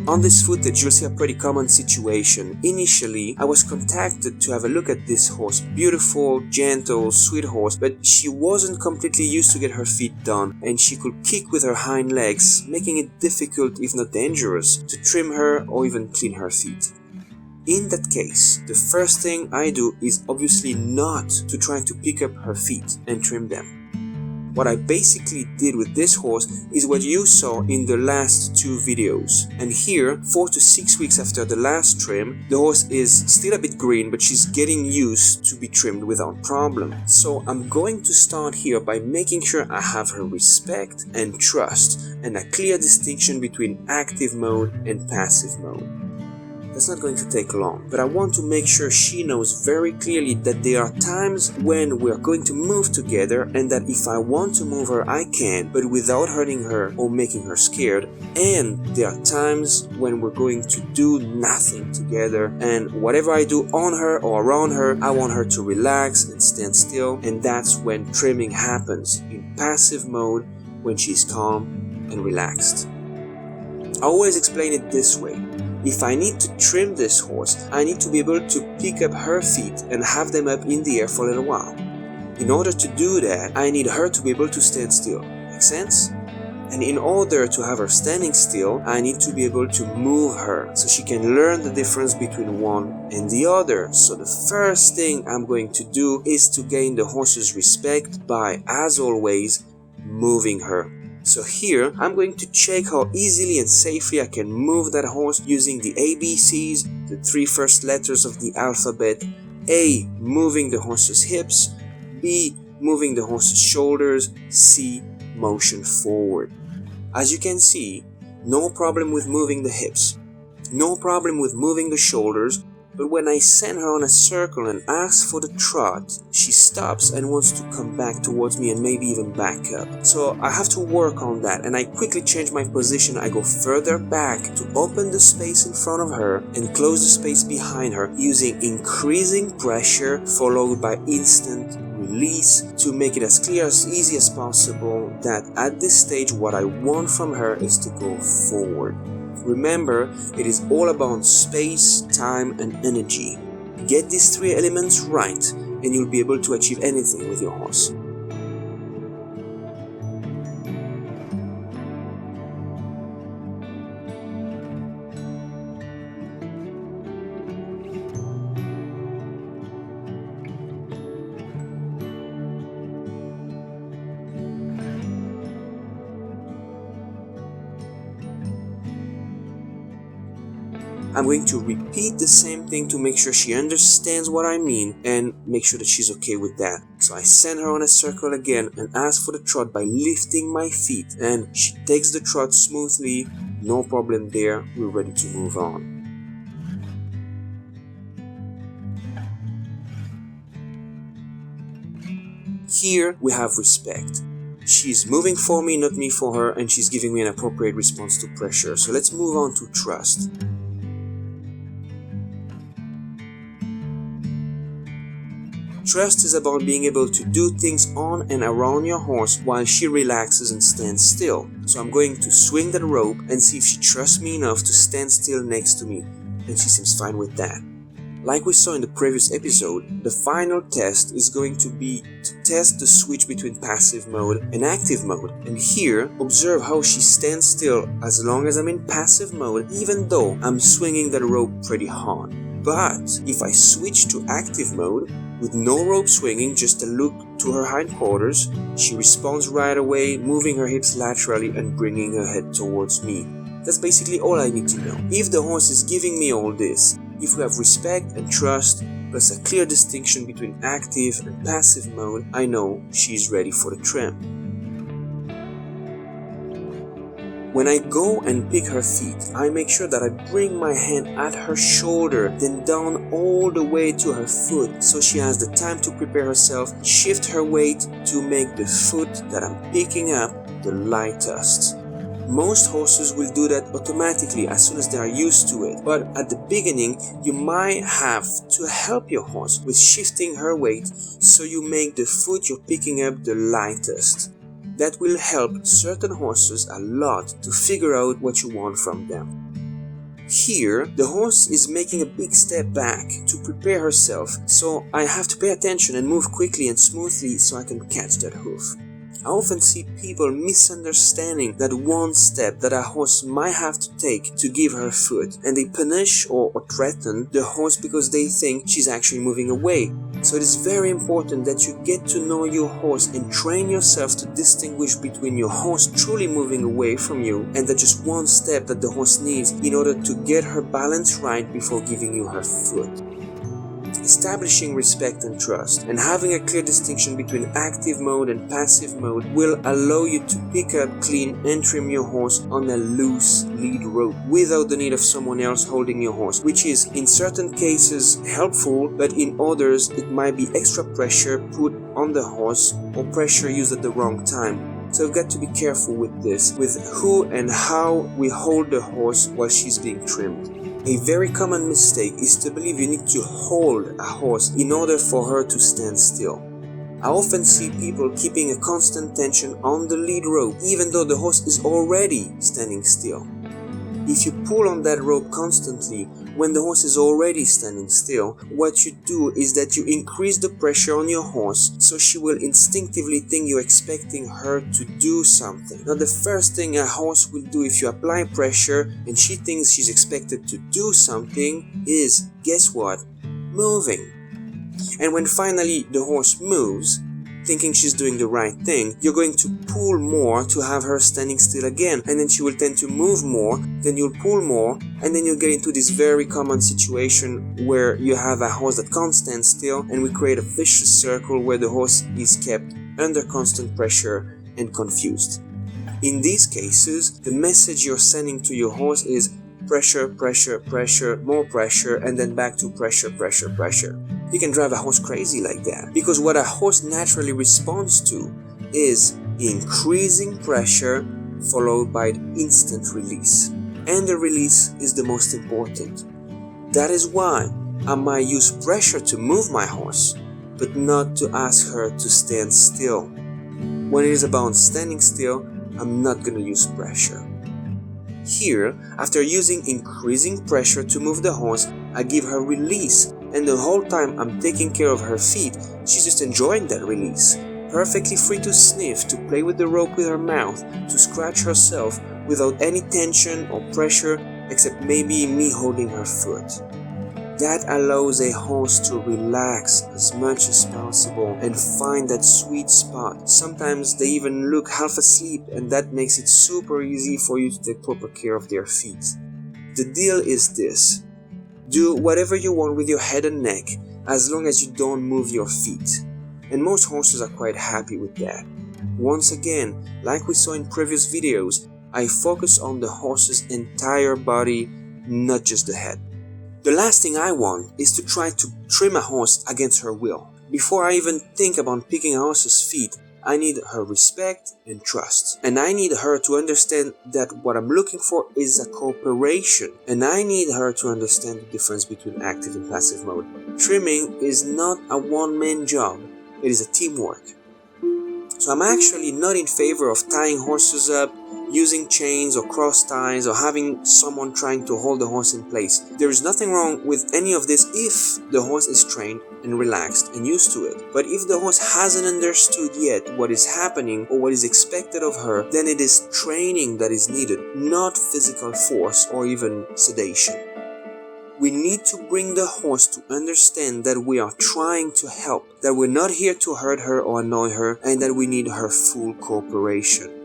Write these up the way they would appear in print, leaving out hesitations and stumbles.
On this footage, you'll see a pretty common situation. Initially, I was contacted to have a look at this horse. Beautiful, gentle, sweet horse, but she wasn't completely used to get her feet done, and she could kick with her hind legs, making it difficult, if not dangerous, to trim her or even clean her feet. In that case, the first thing I do is obviously not to try to pick up her feet and trim them. What I basically did with this horse is what you saw in the last two videos. And here, 4 to 6 weeks after the last trim, the horse is still a bit green, but she's getting used to be trimmed without problem. So I'm going to start here by making sure I have her respect and trust, and a clear distinction between active mode and passive mode. That's not going to take long, but I want to make sure she knows very clearly that there are times when we are going to move together, and that if I want to move her, I can, but without hurting her or making her scared. And there are times when we're going to do nothing together, and whatever I do on her or around her, I want her to relax and stand still, and that's when trimming happens, in passive mode, when she's calm and relaxed. I always explain it this way. If I need to trim this horse, I need to be able to pick up her feet and have them up in the air for a little while. In order to do that, I need her to be able to stand still. Make sense? And in order to have her standing still, I need to be able to move her so she can learn the difference between one and the other. So the first thing I'm going to do is to gain the horse's respect by, as always, moving her. So here, I'm going to check how easily and safely I can move that horse using the ABCs, the 3 first letters of the alphabet. A, moving the horse's hips. B, moving the horse's shoulders. C, motion forward. As you can see, no problem with moving the hips, no problem with moving the shoulders, but when I send her on a circle and ask for the trot, she stops and wants to come back towards me and maybe even back up. So I have to work on that, and I quickly change my position. I go further back to open the space in front of her and close the space behind her, using increasing pressure followed by instant release to make it as clear, as easy as possible that at this stage what I want from her is to go forward. Remember, it is all about space, time, and energy. Get these 3 elements right, and you'll be able to achieve anything with your horse. I'm going to repeat the same thing to make sure she understands what I mean and make sure that she's okay with that. So I send her on a circle again and ask for the trot by lifting my feet, and she takes the trot smoothly, no problem there, we're ready to move on. Here we have respect. She's moving for me, not me for her, and she's giving me an appropriate response to pressure. So let's move on to trust. Trust is about being able to do things on and around your horse while she relaxes and stands still. So I'm going to swing that rope and see if she trusts me enough to stand still next to me, and she seems fine with that. Like we saw in the previous episode, the final test is going to be to test the switch between passive mode and active mode. And here, observe how she stands still as long as I'm in passive mode, even though I'm swinging that rope pretty hard. But if I switch to active mode, with no rope swinging, just a look to her hindquarters, she responds right away, moving her hips laterally and bringing her head towards me. That's basically all I need to know. If the horse is giving me all this, if we have respect and trust, plus a clear distinction between active and passive mode, I know she's ready for the trim. When I go and pick her feet, I make sure that I bring my hand at her shoulder, then down all the way to her foot, so she has the time to prepare herself, shift her weight to make the foot that I'm picking up the lightest. Most horses will do that automatically as soon as they are used to it, but at the beginning you might have to help your horse with shifting her weight so you make the foot you're picking up the lightest. That will help certain horses a lot to figure out what you want from them. Here, the horse is making a big step back to prepare herself, so I have to pay attention and move quickly and smoothly so I can catch that hoof. I often see people misunderstanding that one step that a horse might have to take to give her food, and they punish or threaten the horse because they think she's actually moving away. So it is very important that you get to know your horse and train yourself to distinguish between your horse truly moving away from you and that just one step that the horse needs in order to get her balance right before giving you her food. Establishing respect and trust and having a clear distinction between active mode and passive mode will allow you to pick up, clean and trim your horse on a loose lead rope without the need of someone else holding your horse, which is in certain cases helpful, but in others it might be extra pressure put on the horse or pressure used at the wrong time. So we've got to be careful with this, with who and how we hold the horse while she's being trimmed. A very common mistake is to believe you need to hold a horse in order for her to stand still. I often see people keeping a constant tension on the lead rope even though the horse is already standing still. If you pull on that rope constantly when the horse is already standing still, what you do is that you increase the pressure on your horse, so she will instinctively think you're expecting her to do something. Now, the first thing a horse will do if you apply pressure and she thinks she's expected to do something is, guess what? Moving. And when finally the horse moves, thinking she's doing the right thing, you're going to pull more to have her standing still again, and then she will tend to move more, then you'll pull more, and then you'll get into this very common situation where you have a horse that can't stand still, and we create a vicious circle where the horse is kept under constant pressure and confused. In these cases, the message you're sending to your horse is pressure, pressure, pressure, more pressure, and then back to pressure, pressure, pressure. You can drive a horse crazy like that, because what a horse naturally responds to is increasing pressure followed by instant release. And the release is the most important. That is why I might use pressure to move my horse, but not to ask her to stand still. When it is about standing still, I'm not going to use pressure. Here, after using increasing pressure to move the horse, I give her release, and the whole time I'm taking care of her feet, she's just enjoying that release, perfectly free to sniff, to play with the rope with her mouth, to scratch herself without any tension or pressure except maybe me holding her foot. That allows a horse to relax as much as possible and find that sweet spot. Sometimes they even look half asleep, and that makes it super easy for you to take proper care of their feet. The deal is this: do whatever you want with your head and neck as long as you don't move your feet. And most horses are quite happy with that. Once again, like we saw in previous videos, I focus on the horse's entire body, not just the head. The last thing I want is to try to trim a horse against her will. Before I even think about picking a horse's feet, I need her respect and trust. And I need her to understand that what I'm looking for is a cooperation. And I need her to understand the difference between active and passive mode. Trimming is not a one-man job, it is a teamwork. So I'm actually not in favor of tying horses up, using chains or cross ties, or having someone trying to hold the horse in place. There is nothing wrong with any of this if the horse is trained and relaxed and used to it. But if the horse hasn't understood yet what is happening or what is expected of her, then it is training that is needed, not physical force or even sedation. We need to bring the horse to understand that we are trying to help, that we're not here to hurt her or annoy her, and that we need her full cooperation.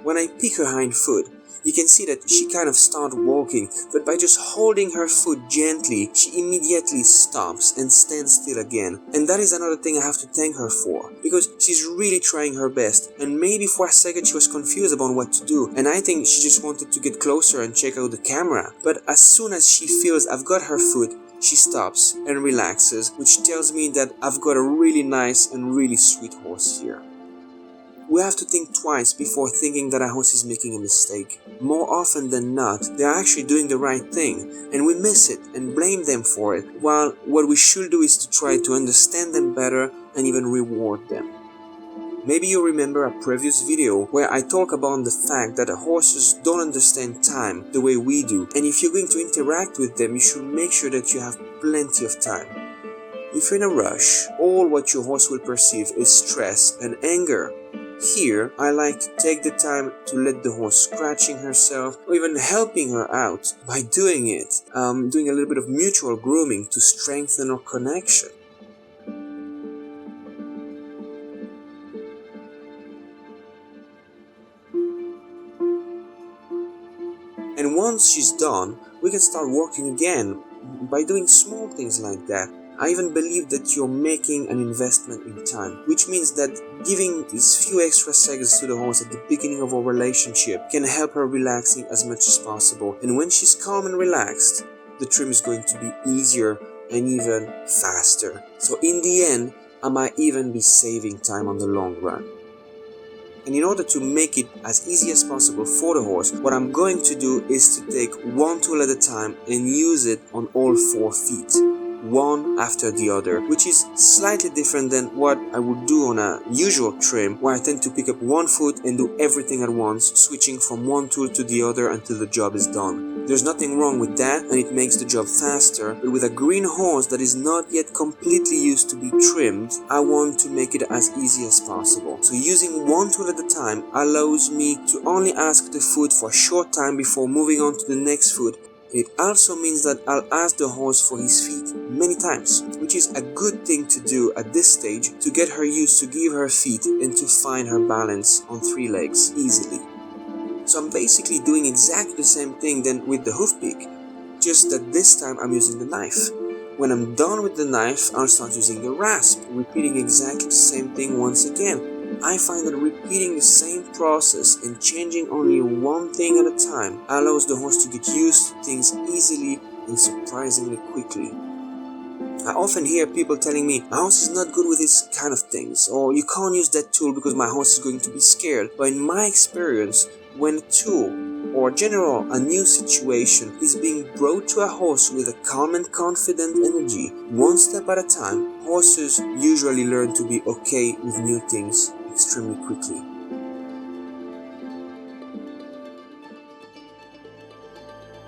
When I pick her hind foot, you can see that she kind of starts walking, but by just holding her foot gently, she immediately stops and stands still again. And that is another thing I have to thank her for, because she's really trying her best, and maybe for a second she was confused about what to do, and I think she just wanted to get closer and check out the camera. But as soon as she feels I've got her foot, she stops and relaxes, which tells me that I've got a really nice and really sweet horse here. We have to think twice before thinking that a horse is making a mistake. More often than not, they are actually doing the right thing, and we miss it and blame them for it, while what we should do is to try to understand them better and even reward them. Maybe you remember a previous video where I talk about the fact that horses don't understand time the way we do, and if you're going to interact with them, you should make sure that you have plenty of time. If you're in a rush, all what your horse will perceive is stress and anger. Here, I like to take the time to let the horse scratching herself or even helping her out by doing it, doing a little bit of mutual grooming to strengthen our connection. And once she's done, we can start working again by doing small things like that. I even believe that you're making an investment in time, which means that giving these few extra seconds to the horse at the beginning of our relationship can help her relaxing as much as possible. And when she's calm and relaxed, the trim is going to be easier and even faster. So in the end, I might even be saving time on the long run. And in order to make it as easy as possible for the horse, what I'm going to do is to take one tool at a time and use it on all 4 feet, one after the other, which is slightly different than what I would do on a usual trim, where I tend to pick up one foot and do everything at once, switching from one tool to the other until the job is done. There's nothing wrong with that, and it makes the job faster, but with a green horse that is not yet completely used to be trimmed, I want to make it as easy as possible. So using one tool at a time allows me to only ask the foot for a short time before moving on to the next foot. It also means that I'll ask the horse for his feet many times, which is a good thing to do at this stage to get her used to give her feet and to find her balance on 3 legs easily. So I'm basically doing exactly the same thing then with the hoof pick, just that this time I'm using the knife. When I'm done with the knife, I'll start using the rasp, repeating exactly the same thing once again. I find that repeating the same process and changing only one thing at a time allows the horse to get used to things easily and surprisingly quickly. I often hear people telling me, my horse is not good with these kind of things, or you can't use that tool because my horse is going to be scared. But in my experience, when a tool, or general a new situation, is being brought to a horse with a calm and confident energy, one step at a time, horses usually learn to be okay with new things extremely quickly.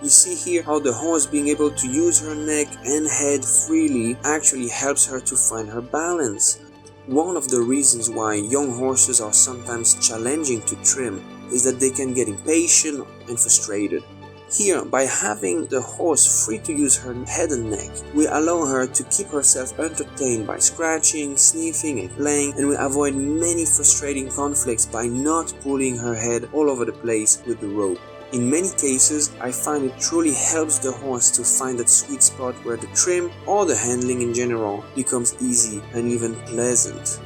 You see here how the horse being able to use her neck and head freely actually helps her to find her balance. One of the reasons why young horses are sometimes challenging to trim is that they can get impatient and frustrated. Here, by having the horse free to use her head and neck, we allow her to keep herself entertained by scratching, sniffing and playing, and we avoid many frustrating conflicts by not pulling her head all over the place with the rope. In many cases, I find it truly helps the horse to find that sweet spot where the trim or the handling in general becomes easy and even pleasant.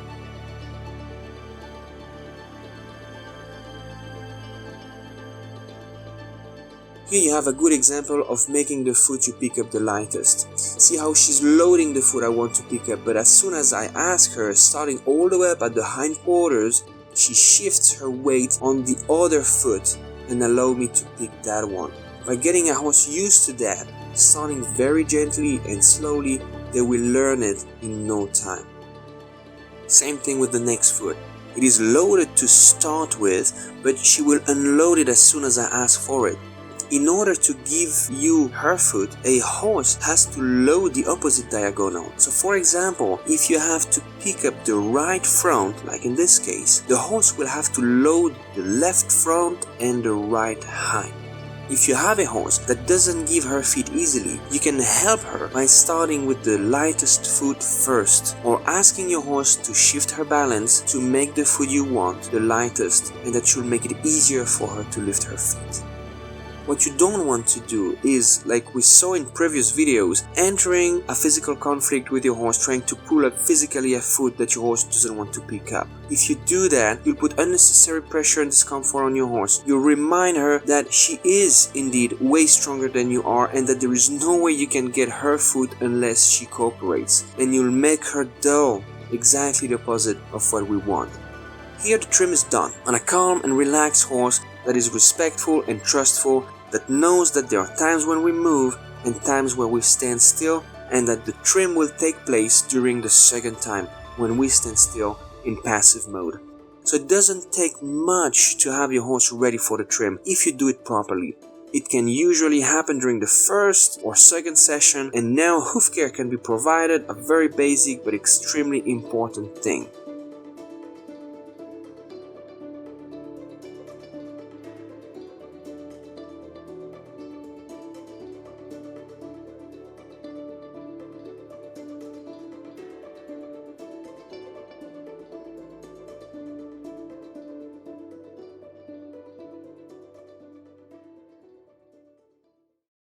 Here you have a good example of making the foot you pick up the lightest. See how she's loading the foot I want to pick up, but as soon as I ask her, starting all the way up at the hindquarters, she shifts her weight on the other foot and allow me to pick that one. By getting a horse used to that, starting very gently and slowly, they will learn it in no time. Same thing with the next foot. It is loaded to start with, but she will unload it as soon as I ask for it. In order to give you her foot, a horse has to load the opposite diagonal. So for example, if you have to pick up the right front, like in this case, the horse will have to load the left front and the right hind. If you have a horse that doesn't give her feet easily, you can help her by starting with the lightest foot first, or asking your horse to shift her balance to make the foot you want the lightest, and that should make it easier for her to lift her feet. What you don't want to do is, like we saw in previous videos, entering a physical conflict with your horse, trying to pull up physically a foot that your horse doesn't want to pick up. If you do that, you'll put unnecessary pressure and discomfort on your horse. You'll remind her that she is indeed way stronger than you are and that there is no way you can get her foot unless she cooperates. And you'll make her dull, exactly the opposite of what we want. Here the trim is done on a calm and relaxed horse that is respectful and trustful, that knows that there are times when we move and times where we stand still, and that the trim will take place during the second time when we stand still in passive mode. So it doesn't take much to have your horse ready for the trim if you do it properly. It can usually happen during the first or second session, and now hoof care can be provided, a very basic but extremely important thing.